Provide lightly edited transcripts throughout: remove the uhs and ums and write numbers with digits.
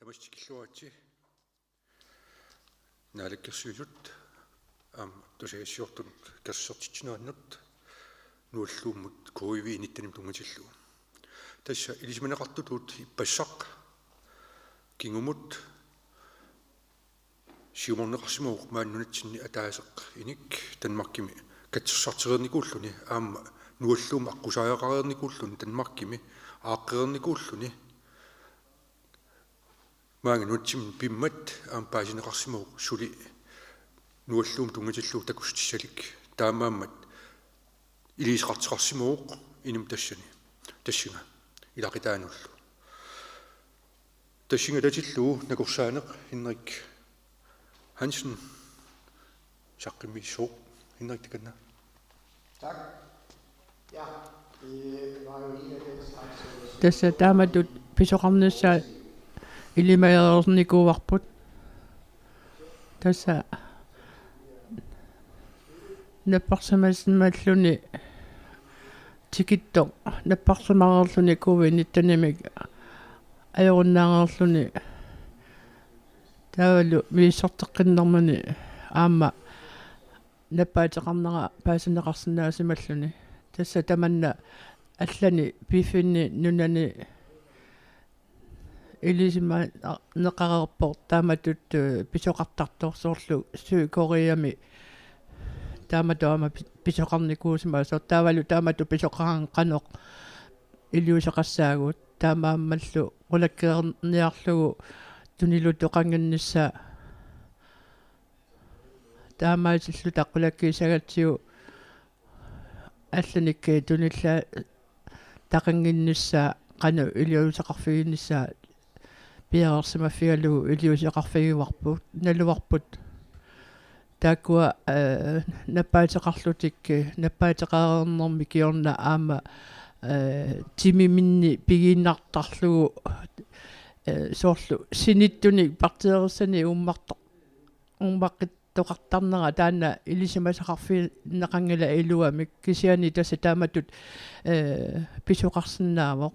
тамастикиллуати наалаккерсуилут тусаиссиортун керсертитсинуаннерт нууллууммут куивииниттаним тунгатиллу тасса илисманеқартутут иппассақ кингумут сиуморнеқарсимауқ мааннунатсинни атаасеқ иник танмаркими катсерсартерерникууллуни аама нуаллуум аққусааяқареерникууллуни танмаркими ааққерерникууллуни маанги нутсим пиммат аам паасинеқарсимауқ сули нуаллуум тунгатиллуу такустиссалик таамааммат илисеқартеқарсимауқ иним тассани тассинга илақитаануллу тассинга татиллуу накурсаанеқ Henrik Hansen саққиммиссоо Henrik таканна Tak. Ja, det var jo en af den slags. Tässä taamatut pisoqarnissa ilimajeernernikuuarput tässä napparsamasmalluni tikitto napparsamarerluni kuuvinittanimik ajorunnaarerluni taavalu miissorteqqinnarmani aamma наппаатеқарнера паасинеқарсинаасималлуни тасса таманна аллани пифинни нунани илисима неқарерпор тааматут писоқартарторсоорлу суу кореями тааматуама писоқарникуусимаасоо таавалу таамату писоқаран қанеқ илиусеқассаагут таамааммаллу қулаккеерниарлугу тунилуту қангиннisса таамаасиллу таққулаккисагатсиу алланиккэ тунилла тақангиннisса қану илиусеқарфигиннisса пиарерсимаффигалугу илиусеқарфигиварпут налуарпут тааккуа наппаатеқарлутикки наппаатеқарернэрми киорна аама тимиминни пигииннартарлугу соорлу синиттуни партиерсани уммаққит тоқартарнера таана илисимасақарфи неқангила илуамик кисиани тасса тааматут писоқарсинаавоқ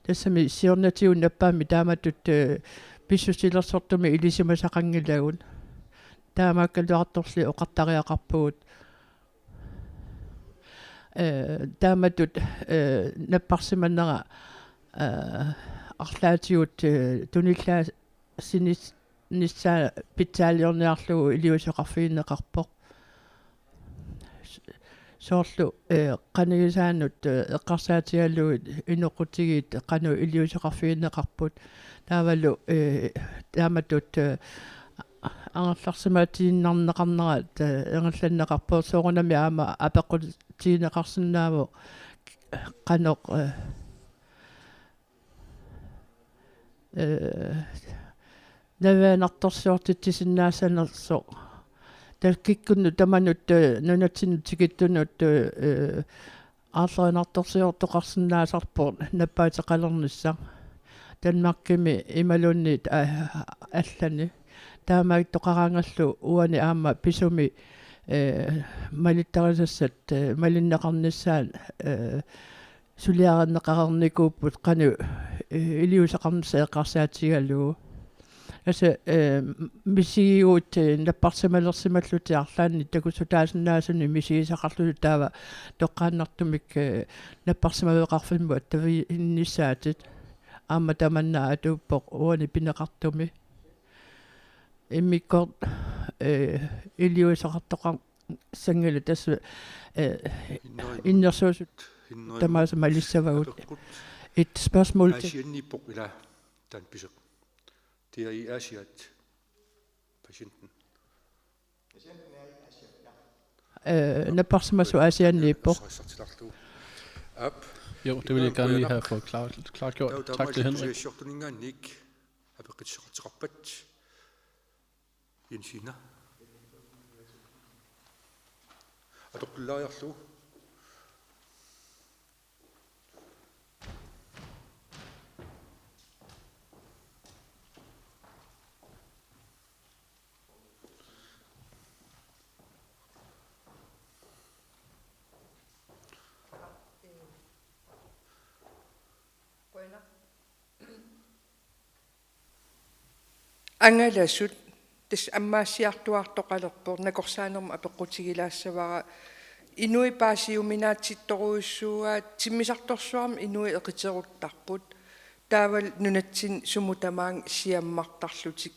тассами сиорнатиун наппаами тааматут писсусилерсортуми илисимасақангилагун таамааккалуарторли оқартариақарпугут тааматут наппарсиманнера арлаатиут туниллаа синис нисса питсаалиорниарлугу илиусеқарфиинеқарпоқ соорлу қанигисаанут эққарсаатигаллугит инеқутигит қану илиусеқарфиинеқарпут таавалу тааматут ангерларсимаатииннарнеқарнерат энгалланнеқарпоо соорунами аама апеққутиинеқарсинааву қаноқ наваанарторсиортитсиннаасанерсо таккиккунну таманут нунатсин тикиттунут аарлеринарторсиортоқарсинаасарпоо наппаатеқалернisса танмаркими ималуннит аллани таамаак тоқараангаллу уани аама писуми малиттарисассат малиннеқарниссаан сулиарнеқарерникууппут қану илиусеқарнисса эққарсаатигаллугу аса мисигиут наппарсималерсималлути арлаанни такусутаасиннаасуни мисигисақарлу таава тоққааннартумик наппарсимавеқарфимму тави иннissaатит аама таманна атууппоқ уани пинеқартуми иммиккор илиусеқартоқар сангала тасса иннерсуусут тамааса малиссавагут et spørgsmål til det er i Asiat patienten. Patienten er i Asia, ja. Napparsimasu Asianniippo. Jo, det vil jeg gerne lige have fået klargjort. Tak til Henrik. Jensina. Er du klar, så? ангаласут тас аммаассиартуартоқалерпор накорсаанерма апеққутигилаассавара инуи паасиуминаатситторуйссуугаат тиммисарторсуарма инуи эқитеруттарпут таавал нунатсин сумутамаан сиаммартарлутик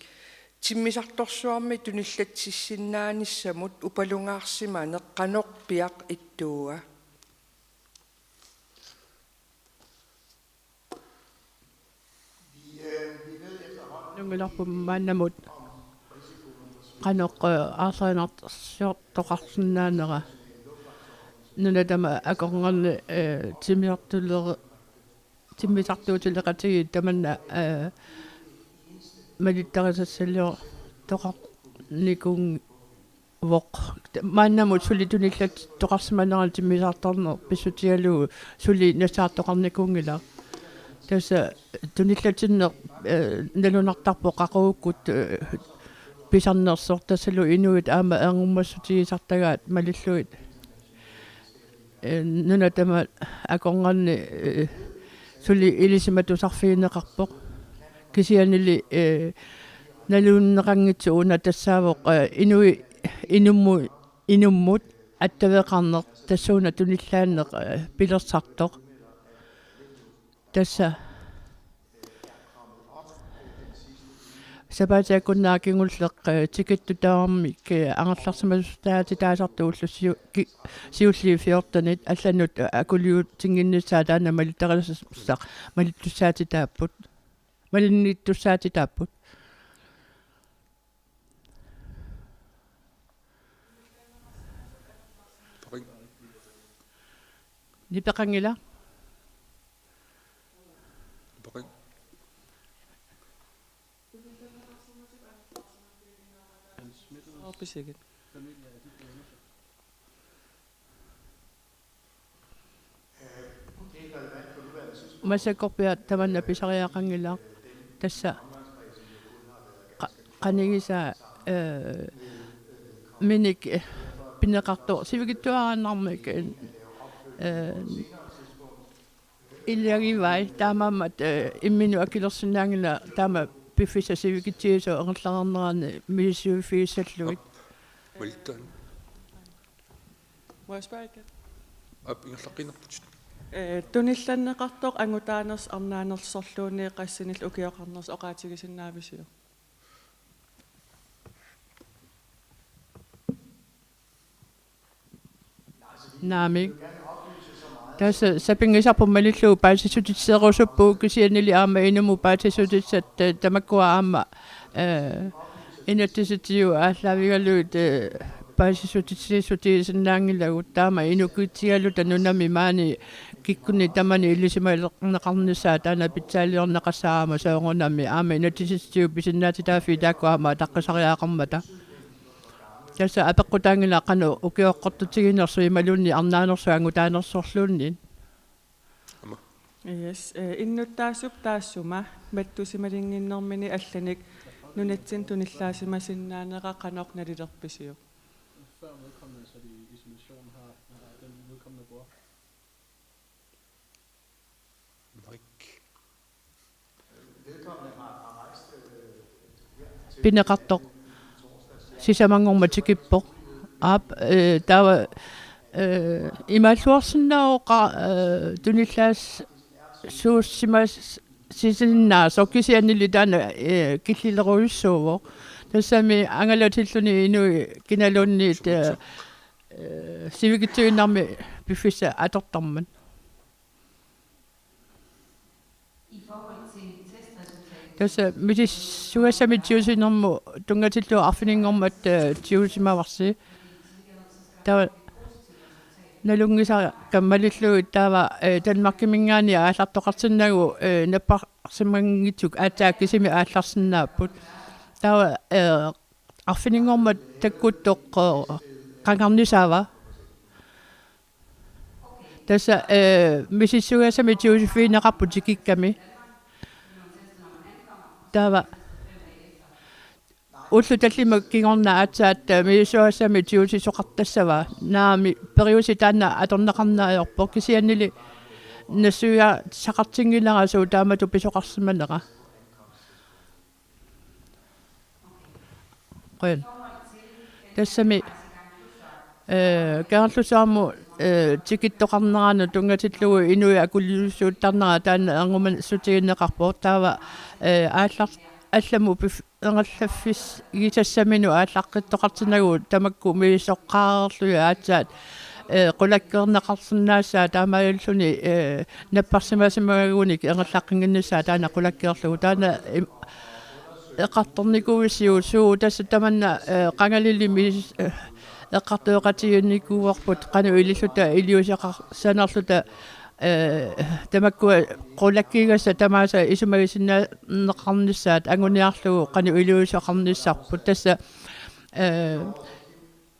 тиммисарторсуарми туниллатсиссиннааниссамут упалунгаарсима неққанеқ пиақ иттууга нунгаларпу мааннамут qanoq aarsaanertorqarsinnaanera nunatama akorngarni timmisartuutileqatigi tamanna malittarisassalio toqarnikung voq maannamut suli tunillat toqarsimanerani timmisartorner pissutialugu suli nassaartoqarnikungila tasa tunillatinner nalunartarpo qaquukkut pisarnersortasalu inuit aama aangummassutigisartagaat malilluit nunatama akorngarni suli ilisimatusarfiineqarpoq kisianili naluunneqangitsu una tassaavoq inui inummut attaveqarner tassuuna tunillaanneq pilersartoq tassa сапаатааккуннаакингуллеқ тикиттутаармик ангалларсимасустаати таасартууллу сиуллиифиортанит алланут акулиут тингиннссаа таана малиттаралассақ малиттуссаати тааппут малинниттуссаати тааппут нипеқангила Besikkert. масакорпиа таманна писариақангила тасса qanigisa minik pinneqarto sivigittuaranarmik иллиагивай таамаамат иммину акилерсинаангила таама пиффиса сивигитсиисо эрларнерани мисуфииссаллугит Валиттаан. Må jeg spørge igen? Op ingерлaqinnerput. Tunillanneqartoq angutaaners arnaanersorluuni qassinil ukioqarners oqaatigisinnaavisiu. naami tasa sapingisarpu malillu paasisutitseerusuppu kisianili aama inumu paasisutitsat tamakkua aama inattisittiu ааllavigaluut paasisutitsiisutiisinnaangilagut taama inukutigaluta nunami maani kikkuni tamani illisimailernaqarnissaa taana pitsaaliornaqassaama soongunami aama inattisittiu pisinnaatitaafi taakku aama taqqisariaaqarmata tasa apeqqutaangila qanu ukioqqortutiginersu imalunni arnaanersu angutaanersorluunni Yes, innuttaasup taassuma mattusimalinginnermini allanik nunatsin tunillaasimasinnaanera qanoqnalilerpisiu. Før vedkommende så de isolation har den vedkommende bor. pineqartoq sisamangormatikippoq aap taava imaalluarsinnaaoqa tunillaas suussimas sisinnaas okisianili taana killileruissuuvoq tassami angalatilluni inui kinalunniit sivigitsuinarmi piffissa atortarman tassa misissuassami tiusinermu tungatillu arfiningormat tiusimavarsi taava nalungisa kammalillu taava Danmarkimingaani aallartoqarsinnagu napparsimangitsuk aataakkisimi aallarsinnaaput taava arfiningormat takkuttoq qangarnisaava tassa misissuassami tiusifiineqarpu tikikkami taava ullu tallima kingorna atsaat miisuassami tiusisoqartassava naami periusi taanna atornaqarnaayorpo kisiannili nassuya saqartingilarasuu taamatu pisoqarsimanera quen tassami kaarlusaamu tikittoqarneranu tungatillugu inui akullusuuttarnera taana anguman sutiginneqarpo taava aallar алламу ангаллаффис гитассамину ааллаққиттоқартинагу тамакку мисоққаарлуя аатсаат qulakkeerneqarsinnaassaa taamaayulлуни наппарсимасимагагуник ангаллаққингиннссаа таана qulakkeerlugu таана эққарторникуисиу суу тасса таманна qangalilimi эққартуеқатигинникууарпут қану илиллута илиусеқар санерлута тамакку qulakkiigassa tamaasa исумагисиннаақарнissaat ангуниарлугу qanu илиусеқарнissaarput тасса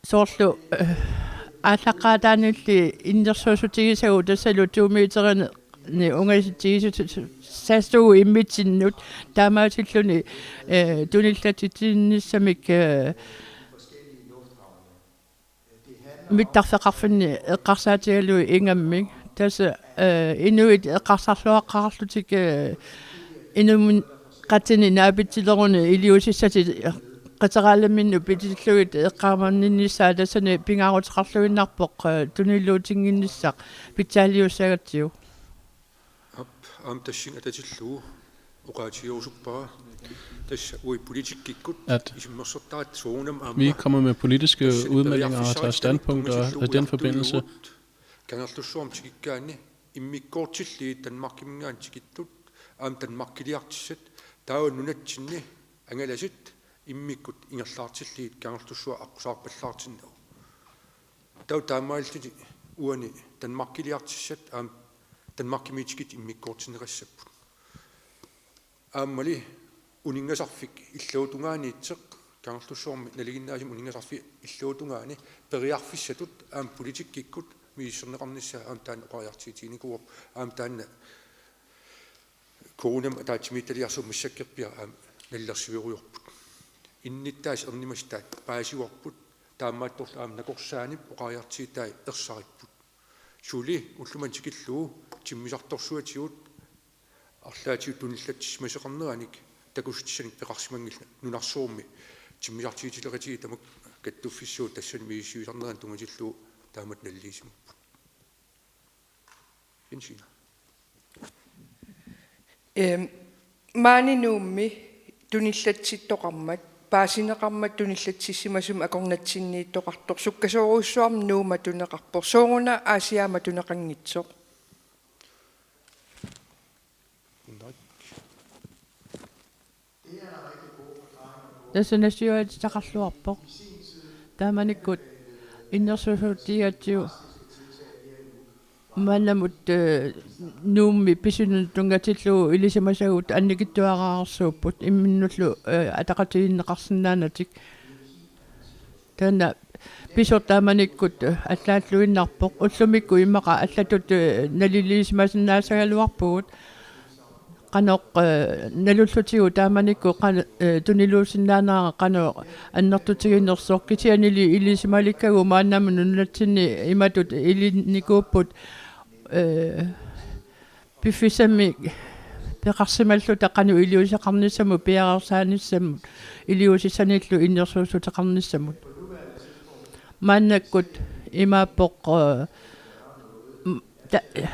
соорлу ааллаққаатаанулли иннерсуусутигисагу тассалу 2 метерни унгаситигисут саастугу иммитсиннут таамаатиллуни туниллатитинниссамик миттарфеқарфинни эққарсаатигалуи ингаммик тасса инуит эққарсарлуаққарлутик инумун qatini naapitsiloruni iliusissati qateraalamminnu pitillugit eqqaamannиннissaa tassani pingaaruteqarluginnarpoq tunilluutinginnissaq pitsaaliussagatsiu am tassinga tatillugu uqaatigiusuppara tassa ui politikkikut isummersortaat suunam amma vi kommer med politiske udmeldinger og tager standpunkter af den forbindelse. Kangerlussuam tikikkaani immikkoortilli Danmarkimngaan tikittut am Danmarkiliartissat taun nunatsinni angalasit immikkut ingerlaartilliit kangerlussua aqusaarpallaartinnu tau taamaalluti uani Danmarkiliartissat am Danmarkimiitikit immikkoortinerassappu aammali uningasarfik illuutungaaniitseq kangerlussuarmi naliginnaasum uningasarfi illuutungaani periarfissatut am politikkikkut miisserneqarnissa am taan oqariartiitiinikuup am taanna corona taatimiittaliarsum missakkerpia am nallersiviruyorput innittaas ernimastaat paasiuarput taammaattorlu am nakorsaanip oqariartiitai ersaripput suli ulluman tikillugu timmisartorsuatigut арлаатиу туниллатсимасеқарнераник такустиссаник пеқарсимангилла нунарсуурми тиммисартиитилератиги тамак каттуффиссуу тассани мииссуисарнеран тунгатиллуу таамат наллиисимаппут инсина маанинуумми туниллатситтоқармат паасинеқармат туниллатсиссимасум акорнатсиннииттоқартор суккасооруссуарм нуума тунеқарпор сооруна аасиаама тунеқангитсоқ тассанасиуат тақарлуарпоқ тааманиккут иннерсуусуутигаатсиу маннамут нуумми писунун тунгатиллуу илисимасагут анникиттуараарсууппут имминнуллу атақатигиннеқарсинаанатик таана писор тааманиккут аллааллуиннарпоқ уллумикку иммақа аллатут налилисимасиннаасагалуарпугут qanoq nalulлутигу тааманикку qana tunilluusinnaanaa qano annertutiginnersoq kitianili ilisималиккагу мааннаму нуннатсинни иматут илинникууппут пиффисами пеқарсималлута qanu илиусеқарниссаму пиарарсааниссамут илиусисаниллу иннерсуусутеқарниссамут мааннаккут имааппоқ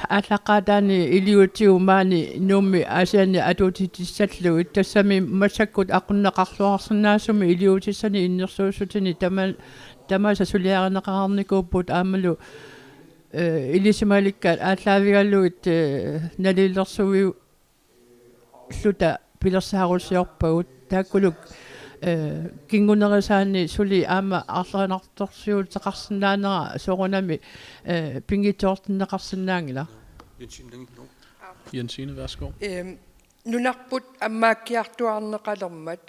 ааллаққаатаани илиутиумаани нуумми асиани атуутитиссаллу иттассами массаккут ақуннеқарлуарсинаасуми илиутиссани иннерсуусутини тамаса сулиаринеқарникууппут аамалу илисималиккаат ааллаавигаллугит налилерсуиу лута пилерсааруссиорпагут тааккулук кингунерисаани сули аама арлеринарторсиутеқарсинаанера сорунами пингитоортиннеқарсинаангила Jensine, værsgo. нунарпут аммааккиартуарнеқалермат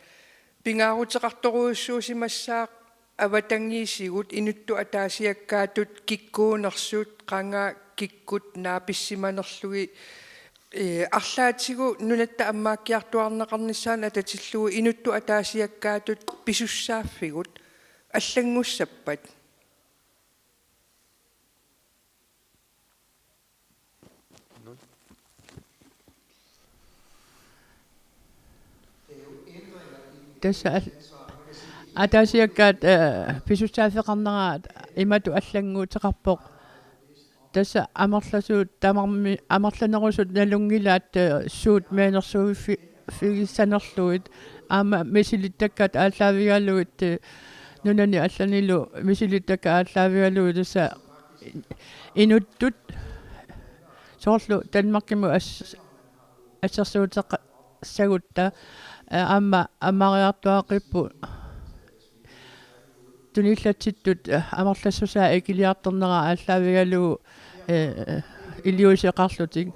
пингаарутеқарторуйуссуусимассаақ аватангиисигут инутту атаасиаккаатут киккуунерсуут қанга киккут нааписсиманерлуги арлаатигу нунатта аммааккиартуарнеқарниссаана татиллугу инутту атаасиаккаатут писуссааффигут аллангуссаппат тасса атаасиаккаат писуссаафеқарнераат имату аллангуутеқарпоқ тасса амерласуут тамарми амерланерусут налунгилаат суут меанерсуиффи фигиссанерлуит аама мисилиттаккаат ааллаавигалуит нунани алланилу мисилиттакка ааллаавигалуит тасса инуттут соорлу Danmarkиму ассерсуутеқа сагутта аама амариартуақиппу туниллатситтут амерлассусаа экилиартернера ааллаавигалуу илиусеқарлутик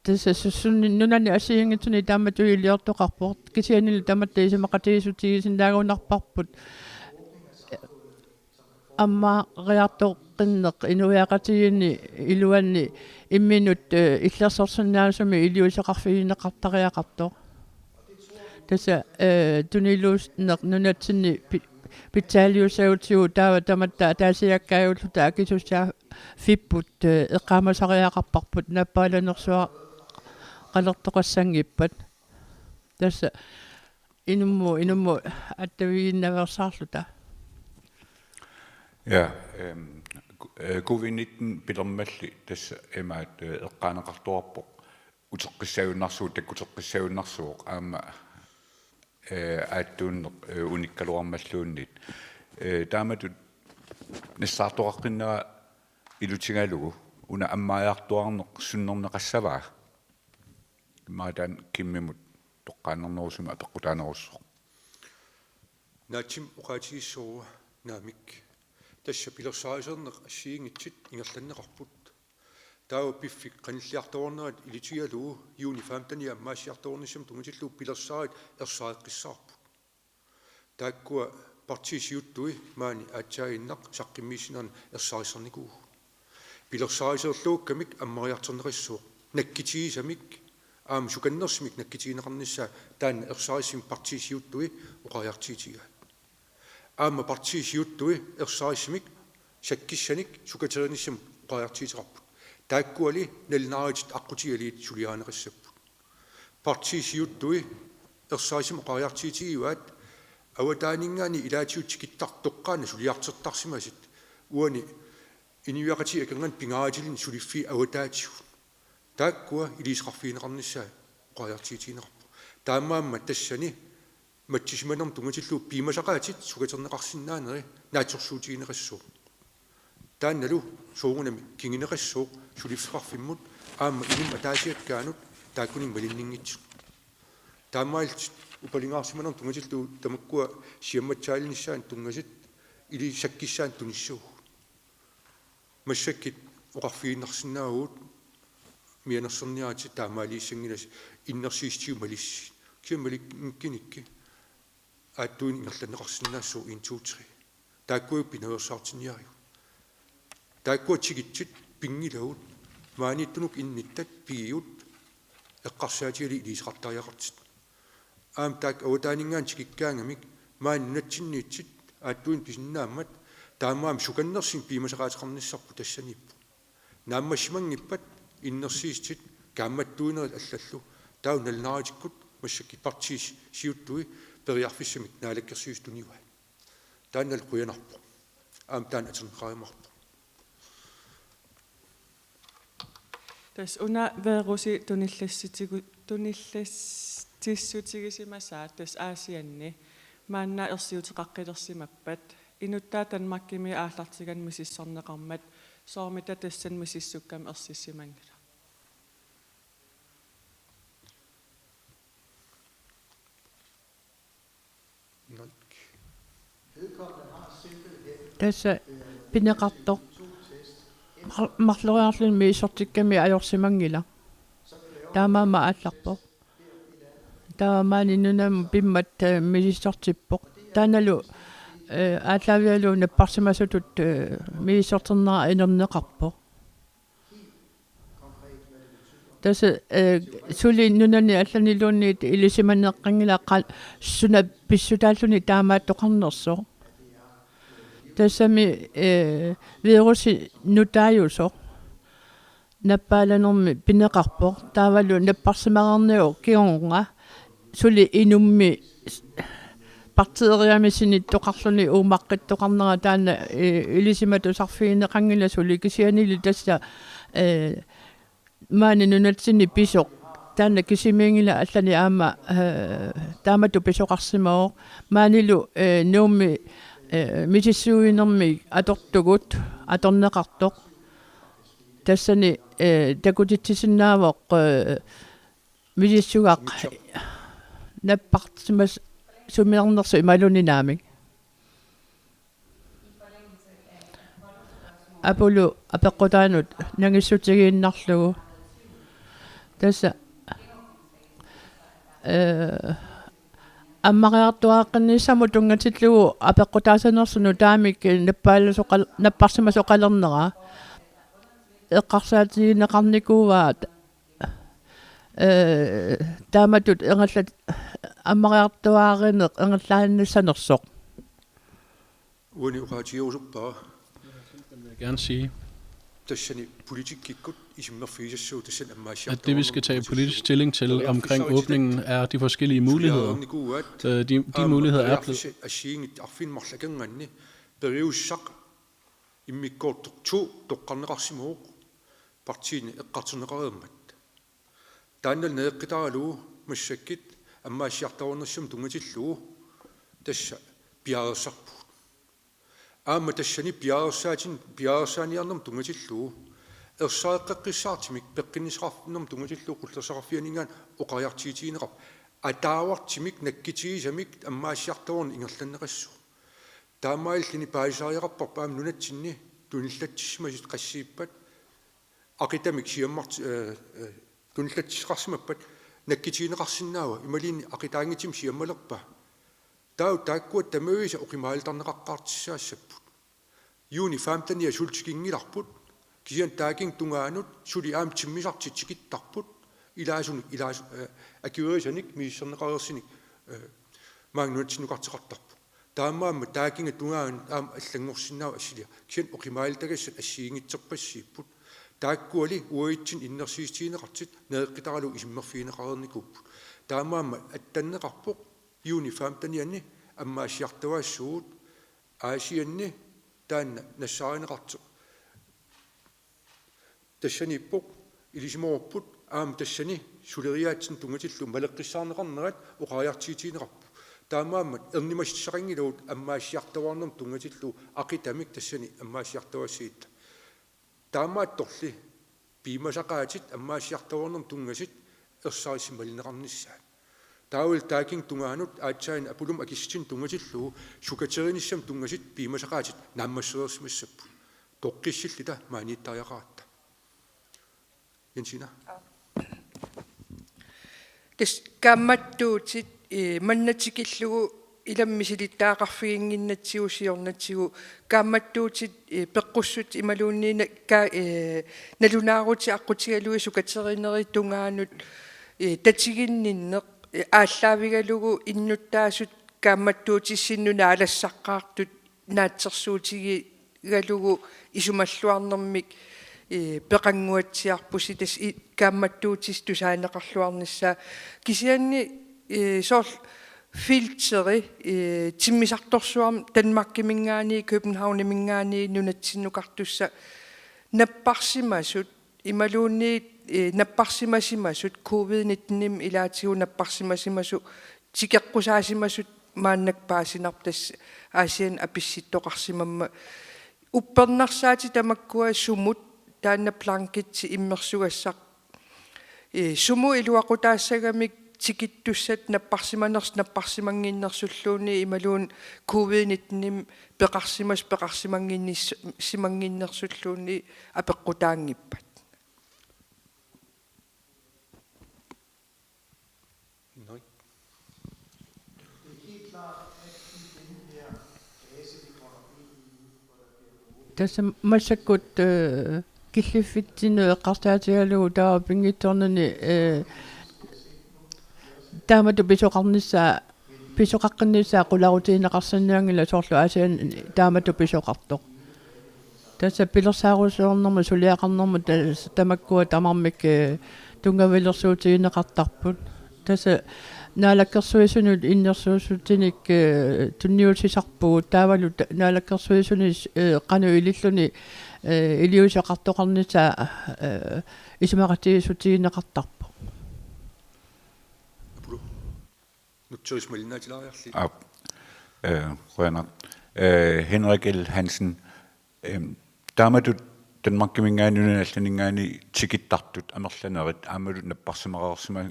тасса суссунни нунани ассиингитсуни таамату илиортоқарпорт кисианили таматта исимақатигисутигисинаагунарпарпут амма риартоққиннеқ инуяақатигини илуанни имминут иллерсорсунаасуми илиусеқарфигинеқартариақартоо тасса тунилууснеқ нунатсинни питсаалиусаутиу таава таматта таасиаккаажуллута акисуссаа фиппут эққаамасариақарпарпут наппааланерсуа қалертоқассангиппат тасса инумму аттавигиннаверсаарлута Ja, covid-19 pilermalli tassa emaat eqqaaneqartuarpoq uteqqissaagunarsuut takkuteqqissaagunarsuuq aama aattuunneq unikkaluarmalluunnit taamatut nassartoqaqqinnera ilutigalugu una ammaajaartuarneq sunnerneqassavaa maataan kimmimut toqqaanernerusuma apeqqutaanerussoq naatsim uqaatigissuuruwa naamik тасса пилерсаисернеқ ассиингитсит ингерланнеқарпут таава пиффик қаниллиарторнерат илитигалуу юни 15 аммаассиарторнissam тунгутиллуу пилерсаит ерсаеққиссаарпут тааккуа партисиуттуи маани аатсаагиннақ саққиммиисинерни ерсариссарникуу пилерсаисерлууккамик аммариартернериссууқ наккитигисамик аама суканнерсимик наккитигинеқарнissaа таана ерсарисим партисиуттуи оқариартиитига аама партисиуттуи ерсаарисмик саккиссаник сукатериниссам qajartiiterarput тааккуали налнаарит аққутигалиит сулиаанеқиссаппут партисиуттуи ерсаарисим qajartiitigiuat аватаанингаани илаатиутикиттартоққаана сулиартертарсимасит уани иниуақати аканган пингаатилин сулиффи аватаатигу тааккуа илисқарфиинеқарниссаа qajartiitiинеқарпу таамаамма тассани матчисиманерм тунгатиллуу пимасақаатит сукатернеқарсинаанери наатсорсуутигинеқассуу таанналу суугунами кингинеқассуу сулиффеқарфиммут аама иним атаасиаккаанут тааккунин малиннингитсу таамаалт упалингаарсиманерм тунгатиллуу тамаккуа сиамматсаалиниссаан тунгасит или саккиссаан туниссуу массаккит оқарфииннарсинаагуут мианерсерниаати таамаалииссангилас иннерсиистиу малисси кималиккиникки ааттуин ингерланеқарсинаассуу интуутри тааккуи пинерсаартиниариу тааккуатсигитсит пингилаут маанитунук инниттат пииут эққарсаатиали илисеқартариақартит аам таак аватаанингаан тикиккаангамик мааннатсинниитсит ааттуин писиннааммат таамаам суканнерсин пимасақаатеқарниссарпу тассаниппу нааммассимангиппат иннерсиистит каамматтуинерит аллаллу тау налнааратиккут массакки партис сиуттуи периарфиссамик наалаккерсиустуниуа тааннал куянарпу аам таан атернеқаримарпу тас уна веруси туниллассутигисимасаат тас аасианни маанна ерсиутеқаққилерсимаппат инуттаа Danmarkими ааллартиган мисиссорнеқармат соормита тассан мисиссуккам ерсиссимангила тасса пинеқартор марлориарлин мисортикками ajorsimangila таамаама аалларпо таамаани нунам пиммат мисисортиппоқ тааналу ааллавиалу наппарсимасутут мисисортернера инернеқарпо тасса сули нунани алланилуунниит илисиманеққангила суна писсутааллуни таамааттоқарнерсо тассами вируси нутааюсо наппааланерми пинеқарпо таавалу наппарсимаарнео киорнга сули инумми партиериамисини тоқарлуни уумаққиттоқарнера таана илисимату сарфиинеқангиласули кисианили тасса маани нунатсини писоқ таана кисимингила аллани аама таамату писоқарсимао маанилу нуумми мисиссуинерми атортугут аторнеқартоқ тассани такутитсиннаавоқ мисиссугаақ наппартимас сумиарнерсу ималунинаамик аполу апеққутаанут нагиссутигииннарлугу тасса аммариартуааққинниссаму тунгатиллугу апеққутаасанерсуну таамик наппарсимасоқалернера эққарсаатигинеқарникууаат тааматут энгаллат аммариартуааринеқ энгаллааннассанерсоқ Uani uqaatigiusuppa vil jeg gerne sige, tassani politikkikkut isimmerfiisassuut tassan ammaasiartuarnermi at det vi skal tage politisk stilling til omkring åbningen er de forskellige muligheder. De muligheder er blevet asiingit arfinmarlakanganni periussaq immikkoortortu toqqarneqarsimuuq partiini eqqartuneqareemmat taannal neeqqitaalugu massakkit ammaasiartarunerssum tungatillugu tassa piarersarpu аама тассани пиаарсаaniarnam tungatillugu ерсаеққиссаартимик пеққиннисеқарфиннэрм tungatillugu qullersaqarfianingaan oqariartiitiineqar атаавартимик наккитигисамик аммаассиартаруун ингерланнеқассу таамаиллини паисаариақарпар паам нунатсинни туниллатсимасит qassiippat ақитамик сиаммарт туниллатсеқарсимаппат наккитигинеқарсинаава ималиинни ақитаангитим сиаммалерпа тааккуат тамависа оқимаалтарнеқаққаартиссаассаппут юни 15 султикингиларпут кисиан таакин тунгаанут сули аам тиммисартитсикиттарпут илаасуник акиуерисаник мииссернеқареерсиник маангнуатсинукартеқартарпут таамаамма таакинга тунгаан аам аллангорсинаава ассилиа кисиан оқимаалтагассат ассиингитсерпассииппут тааккуали уаитсин иннерсиистиинеқартит неэққитаралу исиммерфиинеқарерникууппут таамаамма аттаннеқарпоқ юни 15-янни аммаасиартуаассуут аасианни таанна нассааринеқарто тассаниппоқ илисимоорпут аама тассани сулериаатсин тунгатиллу малеққиссаарнеқарнерат оқариартиитиинеқарпу таамааммат ернимассақангилуут аммаасиартуаарнерм тунгатиллу ақитамик тассани аммаасиартуассиитта таамаатторли пимасақаатит аммаасиартуаарнерм тунгасит ерсаарисималинеқарниссаат таавал таакин тунгаанут аатсаин апулум акиссин тунгатиллуу сукатериниссам тунгасит пимасақаатит наммассерерсимассаппу тоққиссиллита maaнииттариақаратта янсина тэс камматтуутит маннатикиллугу иламмисилиттаақарфигингиннатсиусиорнатсигу камматтуутит пеққуссут ималуунниина налунаарути аққутигалуи сукатеринери тунгаанут татигинниннеқ ааллаавигалугу иннуттаасут камматтуутиссиннуна алассаққаартут наатсерсуутигигалугу исумаллуарнэрмик пеқангуатсиарпуси тас камматтуутис тусаанеқарлуарнissaа кисианни сорл filteri тиммисарторсуарм Danmarkимингаани Københavнимингаани нунатсиннукартусса наппарсимасут ималуунни наппарсимасимасут COVID-19 илаатигу наппарсимасимасу тикеққусаасимасут мааннакпаасинартас аасиан аписситтоқарсимамма уппернарсаати тамаккуа сумут таанна планкитси иммерсугассақ суму илуақутаассагамик тикиттуссат наппарсимангиннерсуллууни ималуун COVID-19 пеқарсимангиннерсуллууни апеққутаангиппат tässä massakut killiffittinu eqqartaatigalugu taa pingittornani таамату писоқаққиннissaа qulaarutiineqarsanniangila soorlu aasian таамату писоқартоқ тасса пилерсаарусуорнэрму сулиақарнэрму тамаккуа тамармик тунгавилерсуутигинеқартарпут тасса Naalakkersuisunut innersuusutinik tunniutisarpugu taavalu naalakkersuisunit qanu ililluni iliusaqartoqarnita isimaqatigisutigineqartarpu. Nutsurismalinaatilaariarli. Rønner. Henrik L. Hansen. Taamatu Danmarkkimingaani allanингаани tikittartut amerlanerit aamalut napparsimaqarsima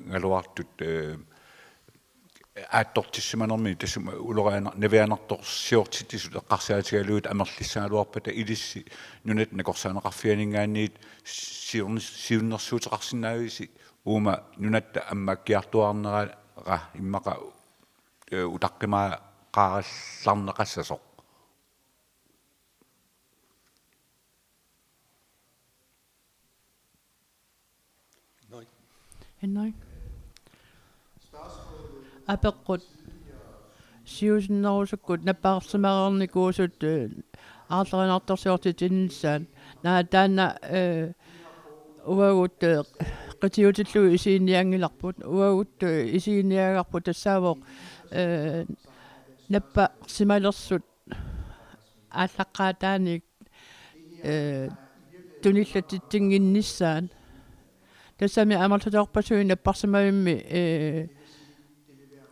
аатторtissimanermi тассума улераана навианарторсиортитисут эққарсаатигалуут амерлиссааluarpata илисси нунат накорсаанеқарфианингаанниит сиуннэрсуутеқарсинаависи уума нунатта аммаккиартуарнера иммақа утаққимаа қааралларнеқассасоқ Henrik. Apeqqut siusinnerusukkut nappaarsimaaqarnikuusut aarlerinartorsiortit innissaan naataanna uagut qitiutillu isiinniangilarput uagut isiinniagarput tassaavoq napparsimalersut ааllaqqaataanik tunillatittinginnissaan тассами амерлутеорпасуи наппарсимавимми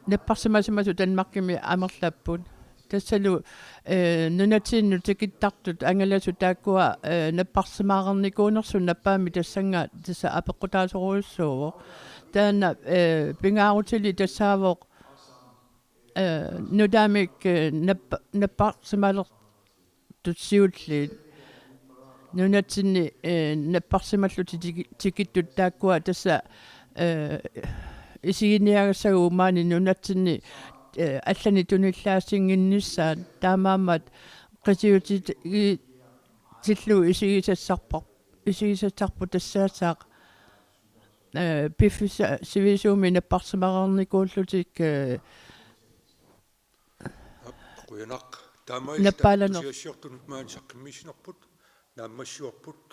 наппарсимасимасу Danmarkimi амерлаппут тассалу нунатиинну тикиттартут ангаласу тааккуа наппарсимаарникуунерсу наппаами тассанга тасса апеққутаасоруйуссууво таана пингаарутили тассаавоқ нудаамик наппарсималер тутсиуллит нунатсинни наппарсималлути тикиттут тааккуа тасса исигиниагассагу маани нунатсинни аллани туниллаасингиннissaat таамаамат qisiutit тиллу исигисассарпу тассаасаақ пиффиса сивисууми наппарсимақарникууллутик Quyanaq taamai siassiortunut maani saqqimmiisinerput naammassiuarput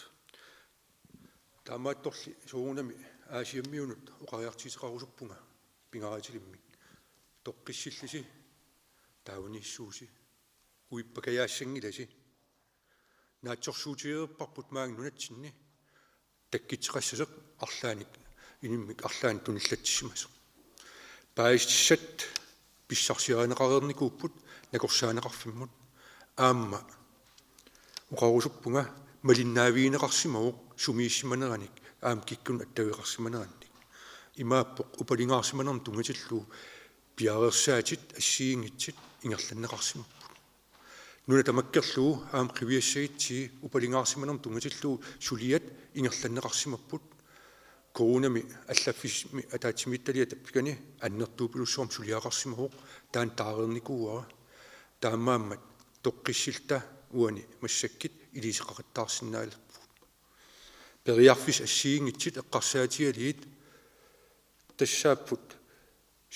taamaattorli suunami aasiammiunut uqariartiseqarusuppunga pingaratilimmik toqqissillisi taavunissuusi uippakayaassanngilasi naatsorsuutigerparput maang nunatsinni takkitseqassaseq arlaanik inimmik arlaan tunillatsissimasu paistissat pissarsianeqareernikuupput nakorsaaneqarfimmut aamma uqarusuppunga malinnaavieneqarsimaguq sumiissimaneranik aam kikkun attaviqarsimanerannik imaappoq upalingaarsimanerm tungatillu piarersaatit assiingitsit ingerlanneqarsimapput nuna tamakkerluu aam qiviassagitsi upalingaarsimanerm tungatillu suliat ingerlanneqarsimapput koronami allaffismi ataatimittalia tappikani annertuupilussuarm suliaqarsimaguq taan taareernikuuara taammaammat toqqissilta uani massakkit iliseqaqattaarsinnaalerput periarfis assiingitsit eqqarsaatialiit тассааппут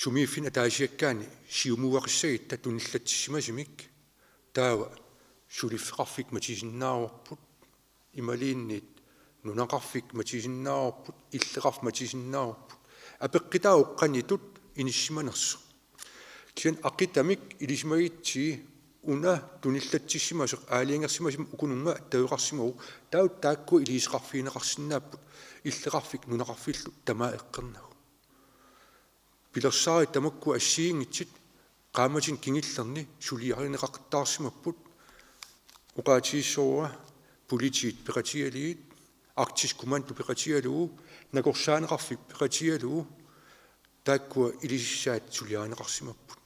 сумииффин атаасиаккаани сиумуақиссагитта туниллатсимасимик таава сулиффеқарфик матисиннаарорпут ималиинниит нунақарфик матисиннаарорпут иллеқарф матисиннаарорпут апеққитаоққанитут иниссиманерсо киан ақитамик илисмагитси уна туниллатсимасеқ аалиангерсимасим укунунга аттавеқарсимагу таут таакку илисеқарфиинеқарсинааппут иллеқарфик нунақарфиллу тамаа эққернагу пилерсаари тамакку ассиингитсит qaamatin kingillerni suliarineqaqqattaarsimapпут uqaatiissooa politiit peqatialiit arktis kommando peqatialuu nakorsaaneqarfik peqatialuu taakkua ilisissaat suliarineqarsimapput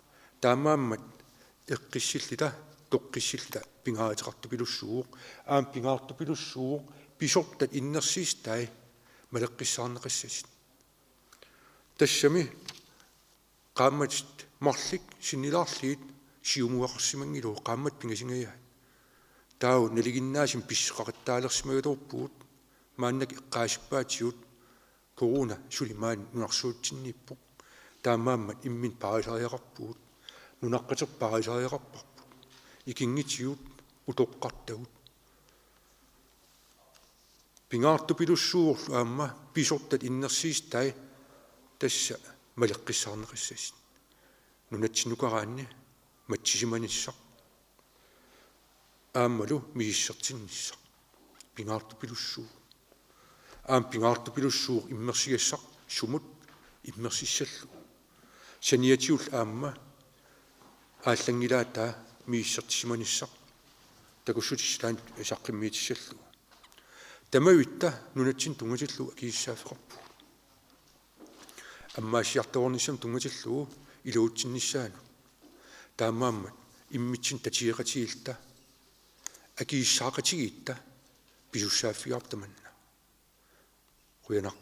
taamaammat eqqissillita toqqissillita pingaatiqartupilussuuq aam pingaartupilussuuq pisortat innersiistai maleqqissaarneqassasit tassami qaammatit marlik sinilaarliit siumuaqarsimangiluu qaammat pingasingayaa tau neliginnaasim pisseqaqattaalersimagatorpuut maannak eqqaasippaatiut corona sulimaan nunarsuutsinniippu taamaammat immin parisariaqarpuut nunaqqaterparisariaqarparput ikingitiut utoqqartagut pingaartupilussuurlu aamma pisortat innersiistai tassa малеққиссаарнеқиссасин нунатсинукараанни матсисиманissaq ааммалу мииссертиннissaq пингаартупилуссуу аам пингаартупилуссуу иммерсигассақ сумут иммерсиссаллу саниатиул аамма ааллангилаатаа мииссертисиманissaq такуссутиссалаан саққиммиитиссаллу тамавитта нунатсин тунгатиллу акииссаафеқарпу аммаасиарторнissam тунгатиллу илуутсиннссаану таамааммат иммитсин татиеқатигилта акииссаақатигиитта писуссааффигаартаманна қуянақ